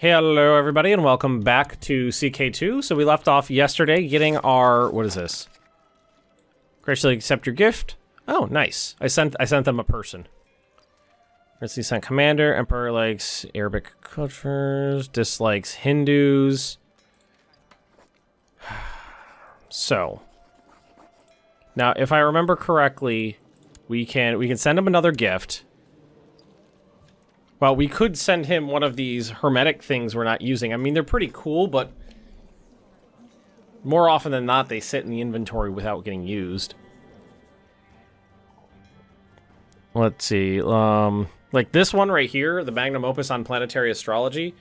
Hello, everybody, and welcome back to CK2. So we left off yesterday getting our... What is this? Graciously accept your gift. Oh, nice. I sent them a person. Graciously sent commander. Emperor likes Arabic cultures. Dislikes Hindus. So. Now, if I remember correctly, we can send him another gift. Well, we could send him one of these hermetic things we're not using. I mean, they're pretty cool, but more often than not, they sit in the inventory without getting used. Let's see. Like this one right here, the Magnum Opus on Planetary Astrology.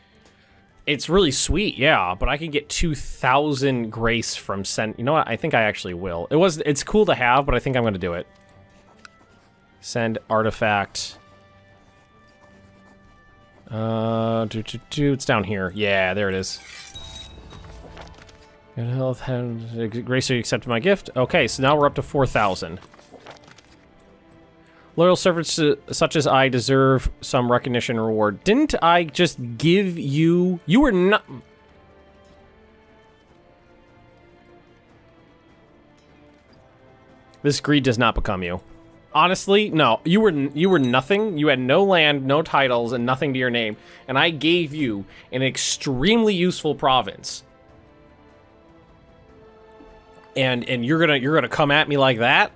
It's really sweet, yeah, but I can get 2,000 grace from send. You know what? I think I actually will. It's cool to have, but I think I'm going to do it. Send artifact. It's down here. Yeah, there it is. Good health, graciously accepted my gift. Okay, so now we're up to 4,000. Loyal servants such as I deserve some recognition and reward. Didn't I just give you... You were not... This greed does not become you. Honestly, no. You were nothing. You had no land, no titles, and nothing to your name. And I gave you an extremely useful province. And you're gonna come at me like that?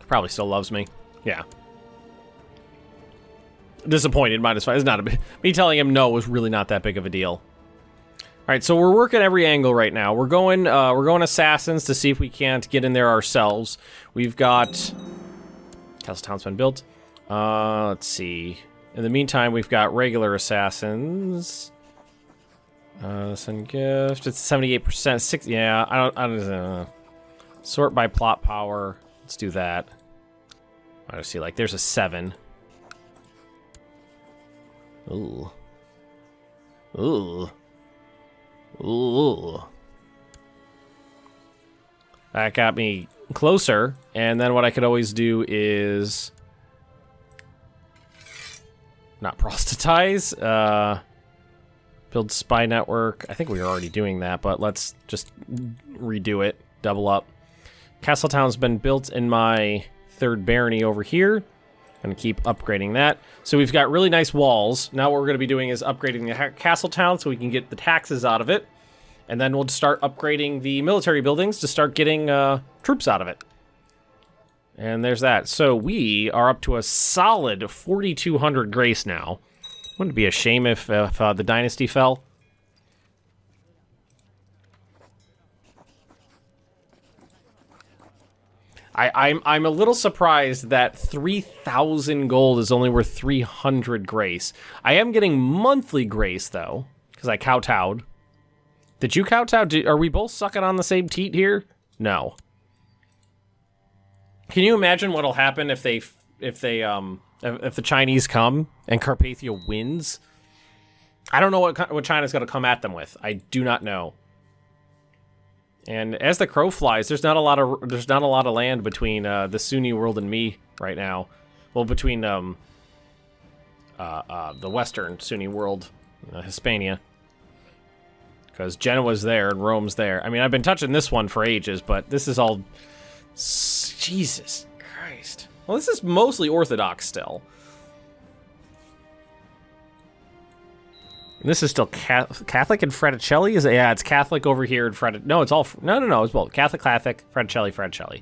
Probably still loves me. Yeah. Disappointed, -5. It's not a big... Me telling him no was really not that big of a deal. Alright, so we're working every angle right now. We're going assassins to see if we can't get in there ourselves. We've got... Castle Town's been built. Let's see. In the meantime, we've got regular assassins. Send gift. It's 78%. 6. Yeah, I don't sort by plot power. Let's do that. I just see, like, there's a 7. Ooh. Ooh. Ooh. That got me closer, and then what I could always do is not proselytize, build spy network. I think we were already doing that, but let's just redo it, double up. Castletown's been built in my 3rd barony over here. Gonna keep upgrading that. So we've got really nice walls. Now what we're gonna be doing is upgrading the Castletown so we can get the taxes out of it. And then we'll start upgrading the military buildings to start getting troops out of it. And there's that. So we are up to a solid 4,200 grace now. Wouldn't it be a shame if the dynasty fell? I'm a little surprised that 3,000 gold is only worth 300 grace. I am getting monthly grace, though, because I kowtowed. Did you kowtow? Are we both sucking on the same teat here? No. Can you imagine what'll happen if the Chinese come and Carpathia wins? I don't know what China's going to come at them with. I do not know. And as the crow flies, there's not a lot of land between the Sunni world and me right now. Well, between the Western Sunni world, Hispania, because Genoa's there and Rome's there. I mean, I've been touching this one for ages, but this is all Jesus Christ. Well, this is mostly Orthodox still. And this is still Catholic and Fraticelli? Yeah, it's Catholic over here and Fraticelli. No, it's all... No, it's both. Catholic, Fraticelli.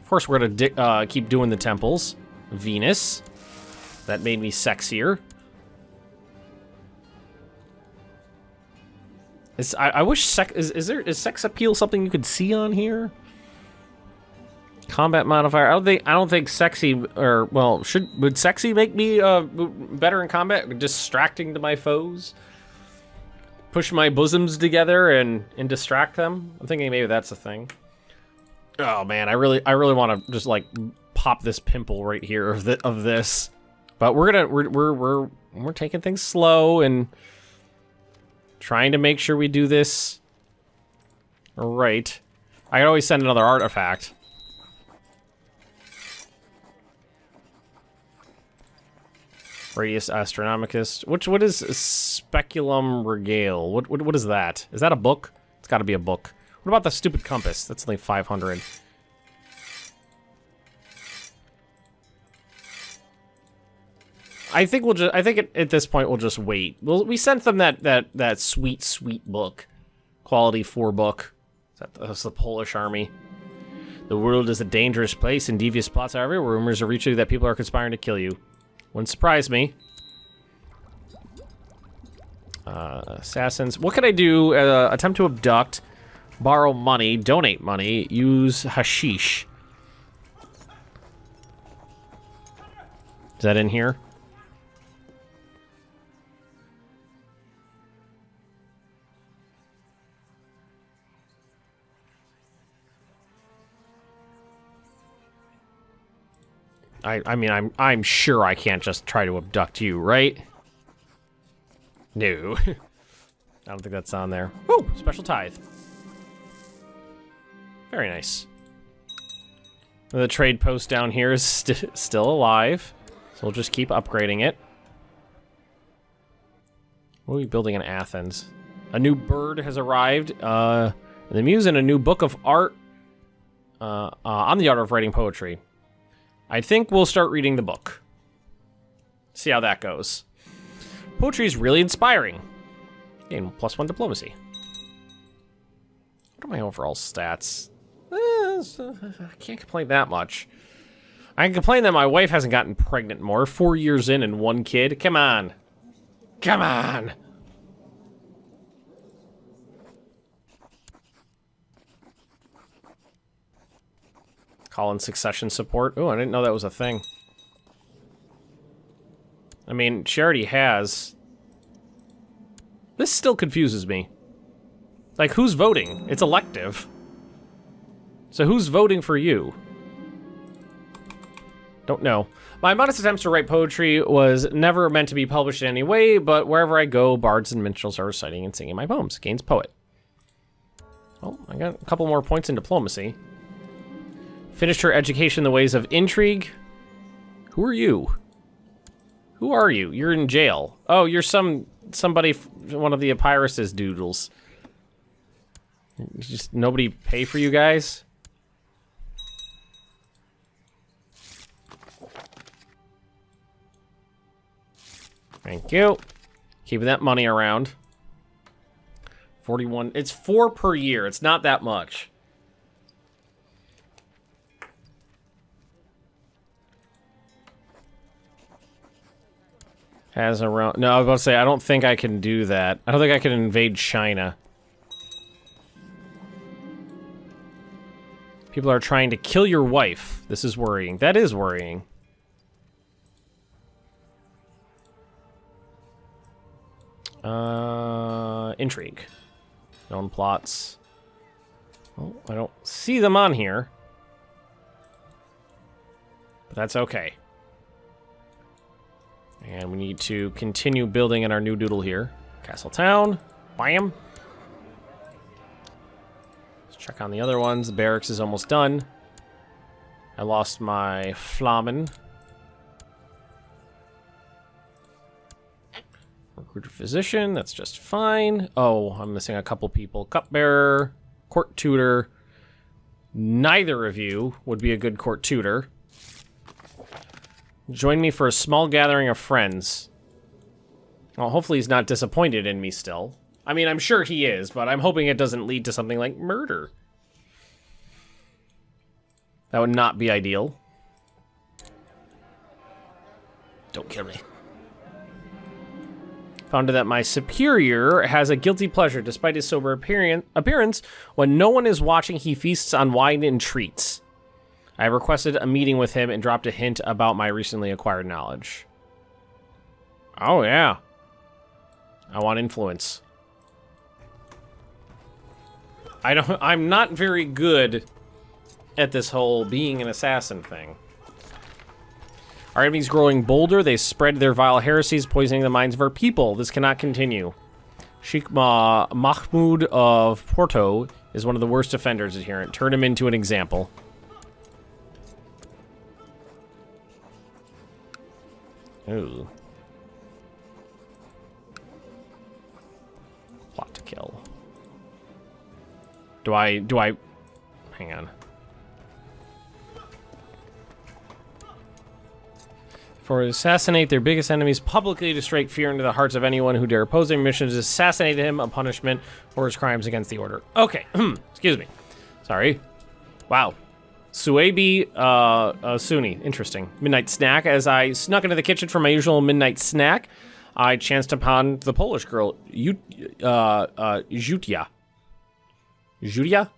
Of course, we're going to keep doing the temples. Venus. That made me sexier. I wish is sex appeal something you could see on here? Combat modifier. I don't think sexy, or well, would sexy make me better in combat? Distracting to my foes, push my bosoms together and distract them. I'm thinking maybe that's a thing. Oh man, I really want to just like pop this pimple right here of this, but we're taking things slow and trying to make sure we do this right. I could always send another artifact. Radius Astronomicus. What is Speculum Regale? What is that? Is that a book? It's got to be a book. What about the stupid compass? That's only 500. I think at this point we'll just wait. We sent them that sweet book, quality 4 book. That's the Polish army. The world is a dangerous place, and devious plots are everywhere. Rumors are reaching you that people are conspiring to kill you. Wouldn't surprise me. Assassins. What can I do? Attempt to abduct, borrow money, donate money, use hashish. Is that in here? I mean, I'm sure I can't just try to abduct you, right? No. I don't think that's on there. Woo! Special tithe. Very nice. The trade post down here is still alive, so we'll just keep upgrading it. What are we building in Athens? A new bird has arrived. The muse and a new book of art on the art of writing poetry. I think we'll start reading the book. See how that goes. Poetry is really inspiring. Gain +1 diplomacy. What are my overall stats? I can't complain that much. I can complain that my wife hasn't gotten pregnant more. 4 years in and 1 kid. Come on. Come on. Call in succession support. Oh, I didn't know that was a thing. I mean, she already has. This still confuses me. Like, who's voting? It's elective. So who's voting for you? Don't know. My modest attempts to write poetry was never meant to be published in any way, but wherever I go, bards and minstrels are reciting and singing my poems. Gains poet. Oh, I got a couple more points in diplomacy. Finished her education in the ways of intrigue. Who are you? Who are you? You're in jail. Oh, you're somebody, one of the Epirus's doodles. Just nobody pay for you guys? Thank you. Keeping that money around. 41. It's 4 per year. It's not that much. Has around. No, I was about to say, I don't think I can do that. I don't think I can invade China. People are trying to kill your wife. This is worrying. That is worrying. Intrigue. Known plots. Oh, I don't see them on here. But that's okay. And we need to continue building in our new doodle here. Castle Town. Bam. Let's check on the other ones. The barracks is almost done. I lost my Flamen. Recruiter physician. That's just fine. Oh, I'm missing a couple people. Cupbearer. Court tutor. Neither of you would be a good court tutor. Join me for a small gathering of friends. Well, hopefully he's not disappointed in me still. I mean, I'm sure he is, but I'm hoping it doesn't lead to something like murder. That would not be ideal. Don't kill me. Found that my superior has a guilty pleasure. Despite his sober appearance, when no one is watching, he feasts on wine and treats. I requested a meeting with him and dropped a hint about my recently acquired knowledge. Oh, yeah. I want influence. I'm not very good at this whole being an assassin thing. Our enemies growing bolder, they spread their vile heresies, poisoning the minds of our people. This cannot continue. Sheikh Mahmoud of Porto is one of the worst offenders here. Turn him into an example. Ooh. Do I... Hang on. For assassinate their biggest enemies, publicly to strike fear into the hearts of anyone who dare oppose their missions, assassinate him, a punishment for his crimes against the order. Okay, excuse me. Sorry. Wow. Suebi Sunni. Interesting. Midnight snack. As I snuck into the kitchen for my usual midnight snack, I chanced upon the Polish girl, Jutia. Jutia?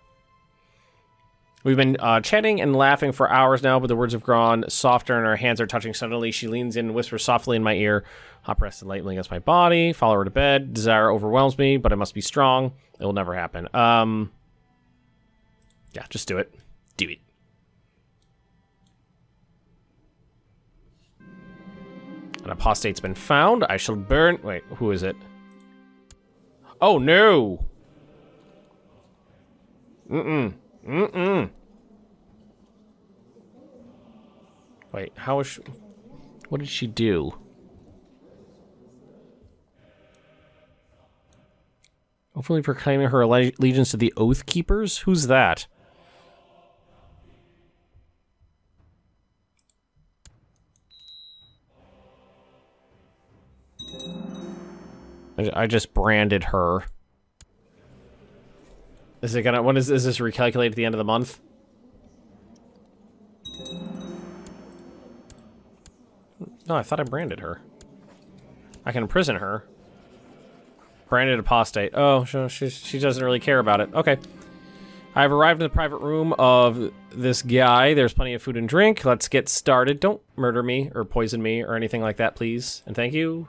We've been chatting and laughing for hours now, but the words have grown softer and our hands are touching suddenly. She leans in and whispers softly in my ear. Hop rested lightly against my body. Follow her to bed. Desire overwhelms me, but I must be strong. It will never happen. Yeah, just do it. Do it. An apostate's been found. I shall burn... Wait, who is it? Oh, no! Wait, how is she... What did she do? Hopefully proclaiming her allegiance to the Oath Keepers? Who's that? I just branded her. Is it gonna... When is this recalculated at the end of the month? No, I thought I branded her. I can imprison her. Branded apostate. Oh, she doesn't really care about it. Okay. I've arrived in the private room of this guy. There's plenty of food and drink. Let's get started. Don't murder me or poison me or anything like that, please. And thank you.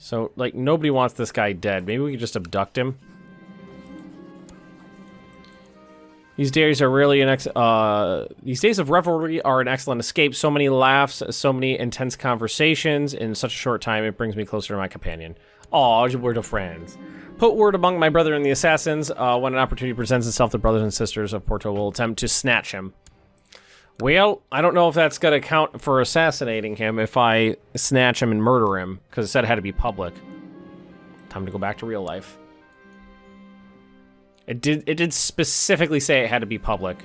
So, like, nobody wants this guy dead. Maybe we could just abduct him. These days are really these days of revelry are an excellent escape. So many laughs, so many intense conversations in such a short time. It brings me closer to my companion. Aw, we're the friends. Put word among my brother and the assassins. When an opportunity presents itself, the brothers and sisters of Porto will attempt to snatch him. Well, I don't know if that's going to count for assassinating him if I snatch him and murder him, because it said it had to be public. Time to go back to real life. It did specifically say it had to be public.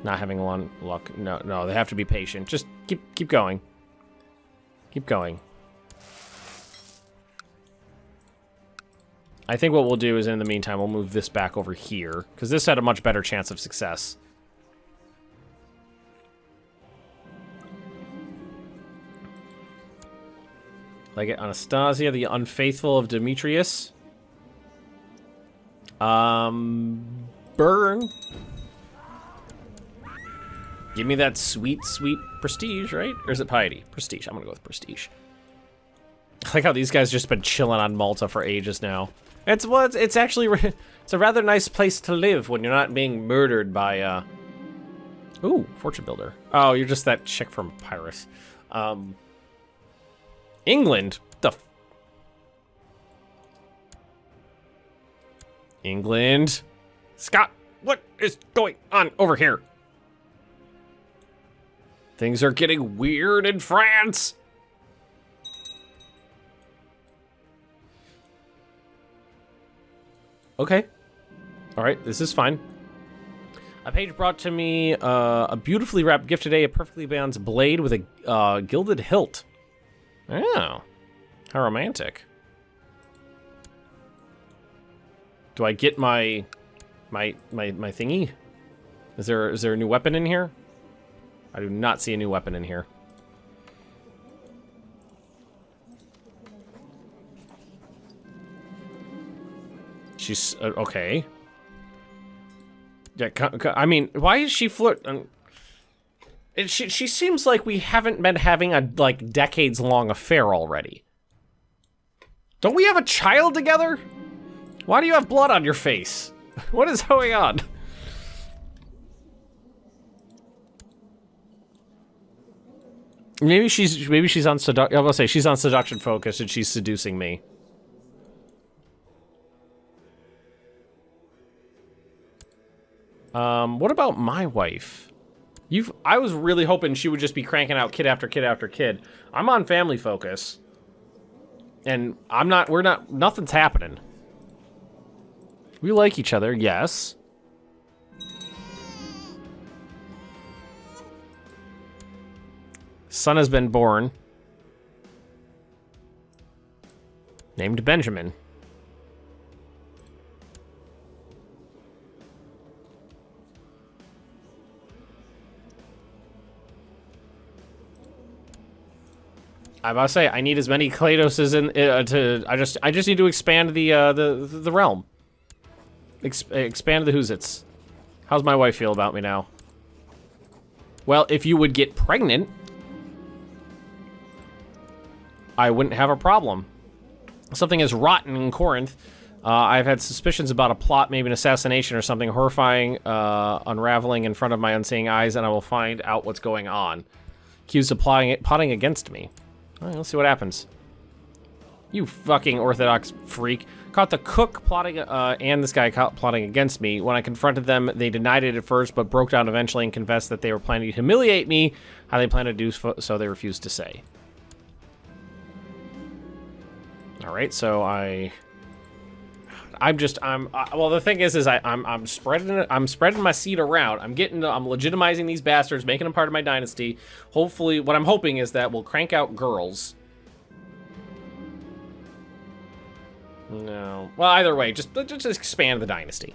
Not having luck. No, they have to be patient. Just keep going. Keep going. I think what we'll do is, in the meantime, we'll move this back over here, because this had a much better chance of success. Like Anastasia, the unfaithful of Demetrius. Burn. Give me that sweet, sweet prestige, right? Or is it piety? Prestige. I'm gonna go with prestige. I like how these guys just been chilling on Malta for ages now. It's actually it's a rather nice place to live when you're not being murdered by ooh, fortune builder. Oh, you're just that chick from Pyrrhus. England? England? Scott, what is going on over here? Things are getting weird in France. Okay. All right, this is fine. A page brought to me a beautifully wrapped gift today, a perfectly balanced blade with a gilded hilt. Oh, how romantic. Do I get my thingy? Is there a new weapon in here? I do not see a new weapon in here. She's okay. Yeah, I mean, why is she she seems like we haven't been having a like decades-long affair already. Don't we have a child together? Why do you have blood on your face? What is going on? Maybe she's on seduction. I was gonna say she's on seduction focus and she's seducing me. What about my wife? I was really hoping she would just be cranking out kid after kid after kid. I'm on family focus. And nothing's happening. We like each other, yes. Son has been born. Named Benjamin. I must say, I need as many Kladoses in I just need to expand the realm. Expand the Whoozits. How's my wife feel about me now? Well, if you would get pregnant, I wouldn't have a problem. Something is rotten in Corinth. I've had suspicions about a plot, maybe an assassination or something horrifying unraveling in front of my unseeing eyes, and I will find out what's going on. Accused of plotting against me. All right, let's see what happens. You fucking Orthodox freak. Caught the cook plotting, and this guy plotting against me. When I confronted them, they denied it at first, but broke down eventually and confessed that they were planning to humiliate me. How they plan to do so, they refused to say. All right, so well, the thing is I'm spreading my seed around. I'm legitimizing these bastards, making them part of my dynasty. Hopefully, what I'm hoping is that we'll crank out girls. No. Well, either way, just expand the dynasty.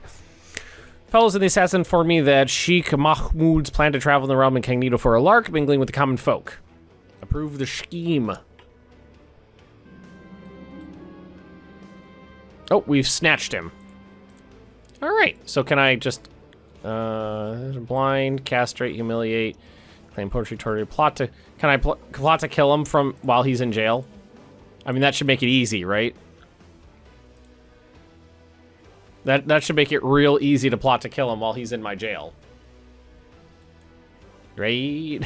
Fellows in the assassin informed me that Sheikh Mahmoud's plan to travel in the realm incognito for a lark, mingling with the common folk. Approve the scheme. Oh, we've snatched him. All right, so can I just blind, castrate, humiliate, claim poetry, torture, plot to? Can I plot to kill him from while he's in jail? I mean, that should make it easy, right? That should make it real easy to plot to kill him while he's in my jail. Right?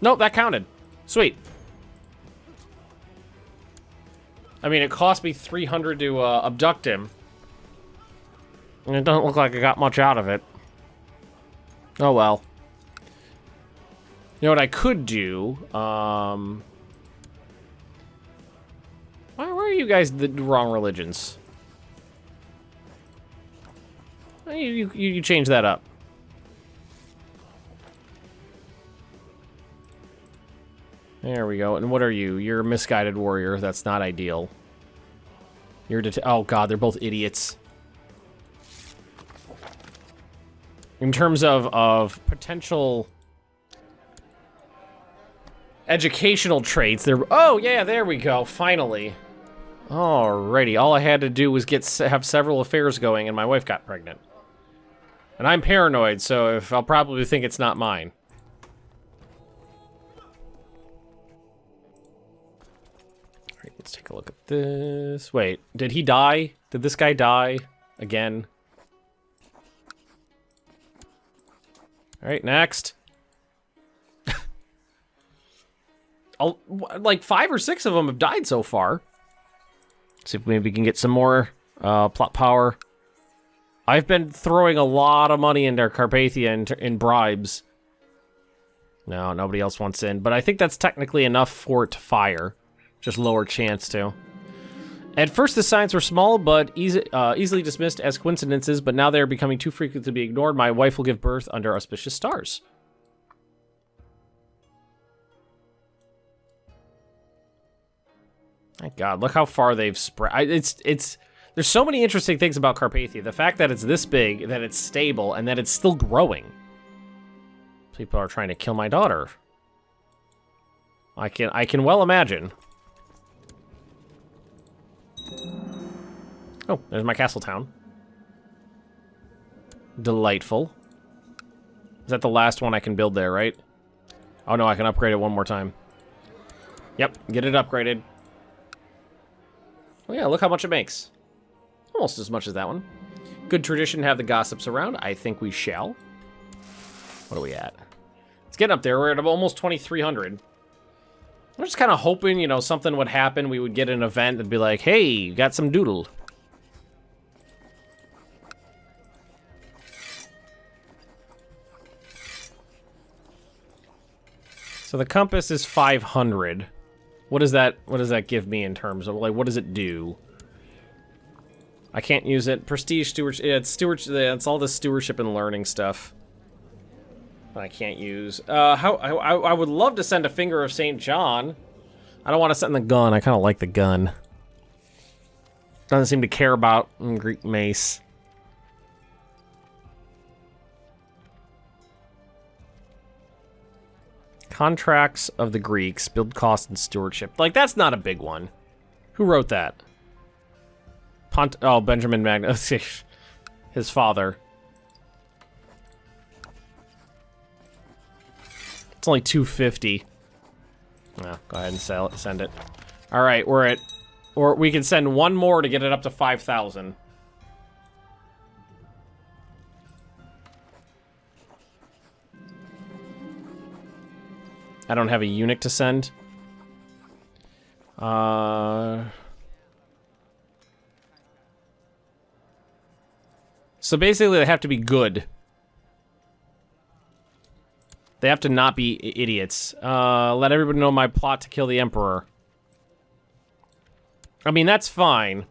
Nope, that counted. Sweet. I mean, it cost me 300 to abduct him. And it doesn't look like I got much out of it. Oh well. You know what I could do? Why are you guys the wrong religions? You change that up. There we go. And what are you? You're a misguided warrior. That's not ideal. You're oh god, they're both idiots. In terms of potential educational traits, they're... Oh, yeah, there we go, finally. Alrighty, all I had to do was have several affairs going, and my wife got pregnant. And I'm paranoid, so I'll probably think it's not mine. Alright, let's take a look at this. Wait, did he die? Did this guy die again? Alright, next. Like 5 or 6 of them have died so far. See if maybe we can get some more plot power. I've been throwing a lot of money into Carpathia in bribes. No, nobody else wants in. But I think that's technically enough for it to fire. Just lower chance to. At first, the signs were small, but easily dismissed as coincidences, but now they are becoming too frequent to be ignored. My wife will give birth under auspicious stars. Thank God, look how far they've spread. There's so many interesting things about Carpathia. The fact that it's this big, that it's stable, and that it's still growing. People are trying to kill my daughter. I can well imagine. Oh, there's my castle town. Delightful. Is that the last one I can build there, right? Oh no, I can upgrade it one more time. Yep, get it upgraded. Oh yeah, look how much it makes. Almost as much as that one. Good tradition to have the gossips around. I think we shall. What are we at? It's getting up there. We're at almost 2,300. I'm just kind of hoping, you know, something would happen. We would get an event and be like, hey, you got some doodle. So the compass is 500. What does that give me in terms of, like, what does it do? I can't use it. Prestige, stewardship. Yeah, it's stewardship. It's all the stewardship and learning stuff that I can't use. I would love to send a Finger of St. John. I don't want to send the gun. I kind of like the gun. Doesn't seem to care about Greek mace. Contracts of the Greeks, build cost and stewardship. Like, that's not a big one. Who wrote that? Benjamin Magnus. His father. It's only 250. No, go ahead and send it. All right, we're at... Or we can send one more to get it up to 5,000. I don't have a eunuch to send. So basically they have to be good. They have to not be idiots. Let everybody know my plot to kill the Emperor. I mean, that's fine.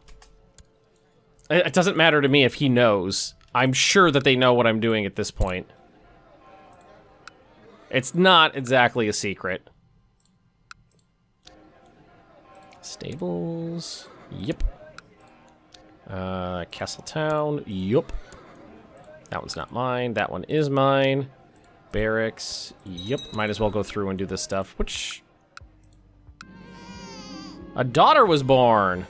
It doesn't matter to me if he knows. I'm sure that they know what I'm doing at this point. It's not exactly a secret. Stables. Yep. Castletown. Yup. That one's not mine. That one is mine. Barracks. Yep. Might as well go through and do this stuff. Which... A daughter was born.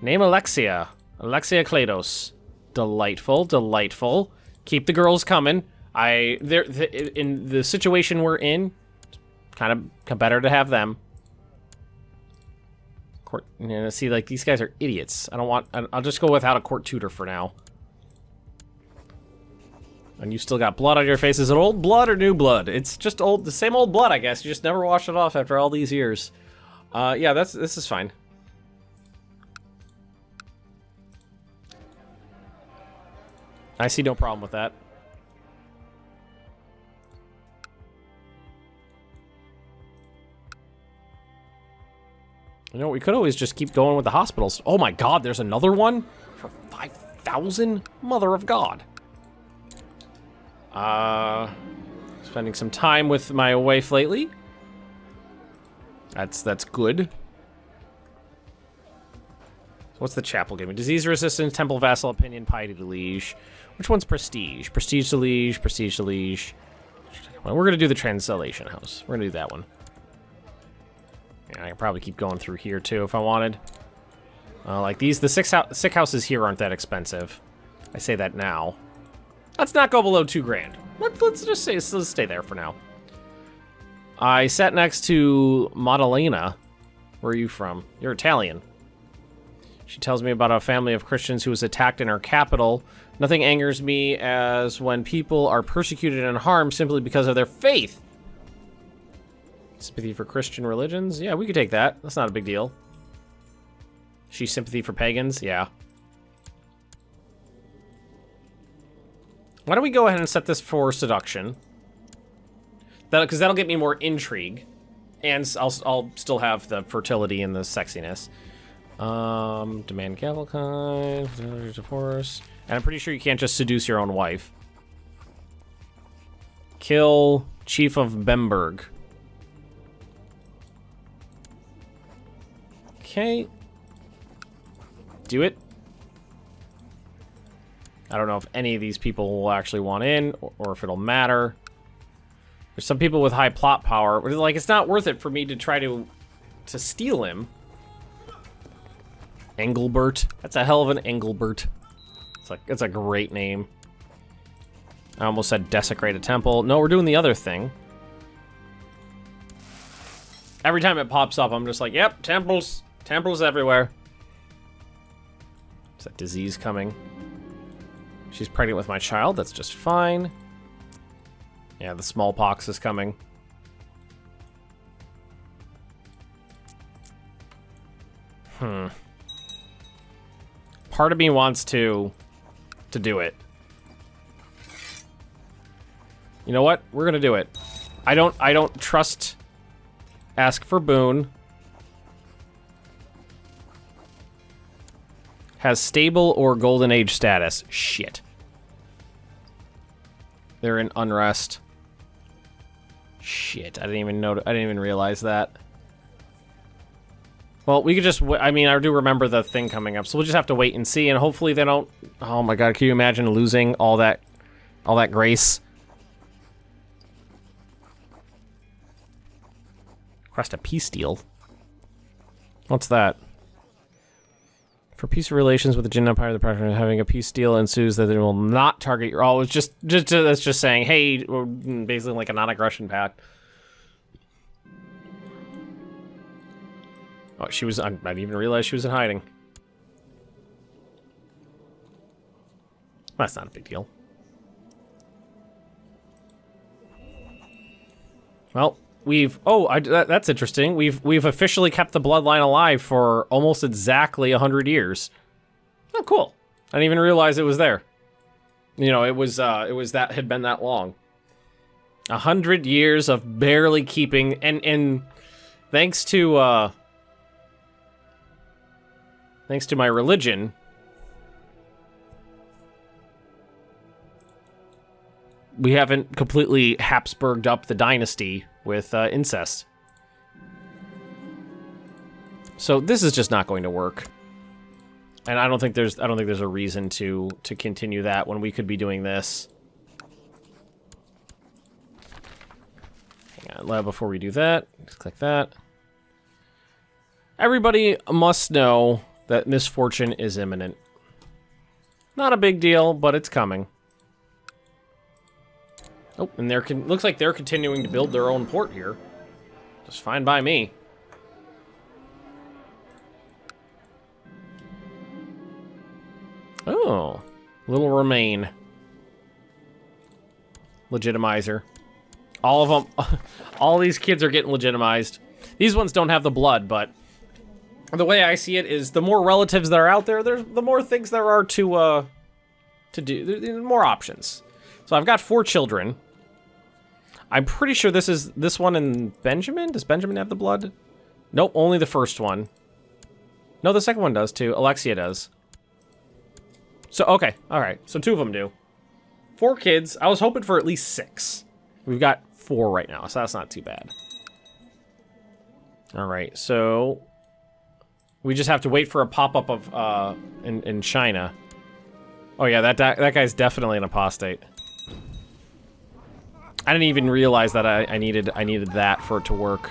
Name Alexia. Alexia Klados. Delightful. Delightful. Keep the girls coming. In the situation we're in, kind of better to have them. Court, you know, see, like, these guys are idiots. I don't want... I'll just go without a court tutor for now. And you still got blood on your face. Is it old blood or new blood? It's just the same old blood, I guess. You just never wash it off after all these years. Yeah, this is fine. I see no problem with that. You know, we could always just keep going with the hospitals. Oh my god, there's another one? For 5,000? Mother of God. Spending some time with my wife lately. That's good. What's the chapel give me? Disease resistance, temple vassal opinion, piety to liege. Which one's prestige? Prestige to liege, prestige to liege. Well, we're gonna do the translation house. We're gonna do that one. Yeah, I can probably keep going through here too if I wanted. Like these, the sick houses here aren't that expensive. I say that now. Let's not go below 2 grand. Let's just let's stay there for now. I sat next to Maddalena. Where are you from? You're Italian. She tells me about a family of Christians who was attacked in our capital. Nothing angers me as when people are persecuted and harmed simply because of their faith. Sympathy for Christian religions? Yeah, we could take that. That's not a big deal. She's sympathy for pagans? Yeah. Why don't we go ahead and set this for seduction? Because that'll get me more intrigue. And I'll still have the fertility and the sexiness. Demand cavalcade, divorce. And I'm pretty sure you can't just seduce your own wife. Kill Chief of Bemberg. Okay. Do it. I don't know if any of these people will actually want in, or if it'll matter. There's some people with high plot power. Like, it's not worth it for me to try to steal him. Engelbert. That's a hell of an Engelbert. It's a great name. I almost said desecrate a temple. No, we're doing the other thing. Every time it pops up, I'm just like, yep, temples. Temples everywhere. Is that disease coming? She's pregnant with my child. That's just fine. Yeah, the smallpox is coming. Part of me wants to do it. You know what? We're gonna do it. I don't trust. Ask for boon. Has stable or golden age status. Shit. They're in unrest. Shit, I didn't even know. I didn't even realize that. Well, we could just. I mean, I do remember the thing coming up, so we'll just have to wait and see. And hopefully they don't. Oh my god, can you imagine losing all that grace? Request a peace deal. What's that? For peaceful relations with the Jin Empire, the pressure of having a peace deal ensues that it will not target your... Oh, it's just that's just saying, hey, we're basically like a non-aggression pact. Oh, she was... I didn't even realize she was in hiding. That's not a big deal. Well, we've... Oh, that's interesting. We've officially kept the bloodline alive for almost exactly 100 years. Oh, cool. I didn't even realize it was there. You know, it was that had been that long. 100 years of barely keeping... And thanks to my religion... We haven't completely Habsburged up the dynasty with incest. So this is just not going to work. And I don't think there's a reason to continue that when we could be doing this. Hang on, before we do that, just click that. Everybody must know that misfortune is imminent. Not a big deal, but it's coming. Oh, and looks like they're continuing to build their own port here. Just fine by me. Oh, little Remain. Legitimizer. All of them, all these kids are getting legitimized. These ones don't have the blood, but the way I see it is the more relatives that are out there, the more things there are to do. There's more options. So I've got 4 children. I'm pretty sure this one and Benjamin. Does Benjamin have the blood? Nope, only the first one. No, the second one does too. Alexia does. So, okay, all right. So 2 of them do. 4 kids. I was hoping for at least 6. We've got 4 right now, so that's not too bad. All right, so we just have to wait for a pop-up of in China. Oh yeah, that guy's definitely an apostate. I didn't even realize that I needed that for it to work.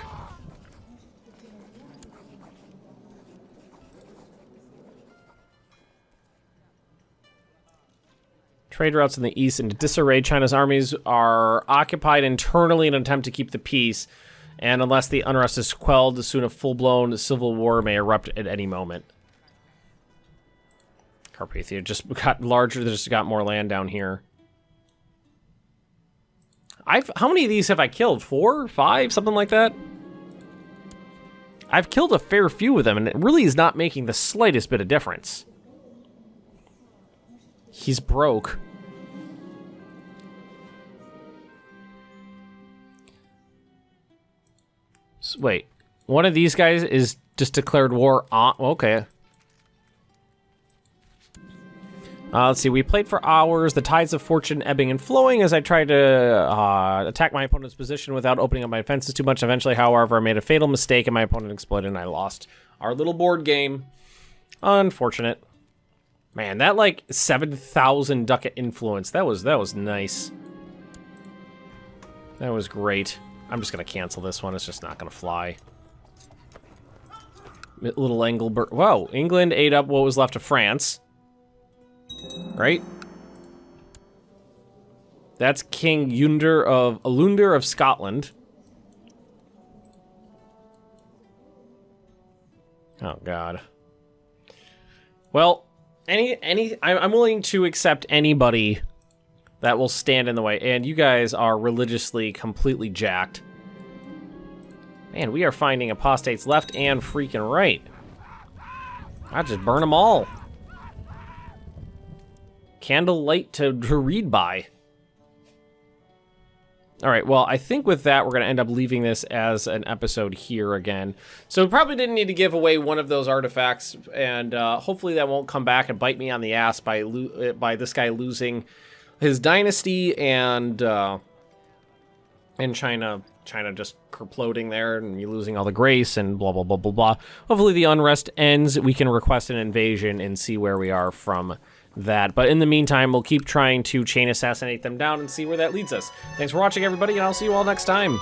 Trade routes in the east into disarray. China's armies are occupied internally in an attempt to keep the peace, and unless the unrest is quelled, soon a full-blown civil war may erupt at any moment. Carpathia just got larger, they just got more land down here. How many of these have I killed? 4? 5? Something like that? I've killed a fair few of them, and it really is not making the slightest bit of difference. He's broke. So, wait. One of these guys is just declared war on... Okay. Let's see, we played for hours, the tides of fortune ebbing and flowing as I tried to attack my opponent's position without opening up my defenses too much. Eventually, however, I made a fatal mistake and my opponent exploded and I lost our little board game. Unfortunate. Man, that like 7,000 ducat influence, that was nice. That was great. I'm just gonna cancel this one, it's just not gonna fly. Little Engelbert, whoa, England ate up what was left of France. Right? That's King Alunder of Scotland. Oh God. Well, I'm willing to accept anybody that will stand in the way, and you guys are religiously completely jacked. Man, we are finding apostates left and freaking right. I'll just burn them all. Candlelight to read by. All right, well, I think with that, we're going to end up leaving this as an episode here again. So we probably didn't need to give away one of those artifacts, and hopefully that won't come back and bite me on the ass by this guy losing his dynasty and China just kerploding there and me losing all the grace and blah, blah, blah, blah, blah. Hopefully the unrest ends. We can request an invasion and see where we are from that. But in the meantime, we'll keep trying to chain assassinate them down and see where that leads us. Thanks for watching, everybody, and I'll see you all next time.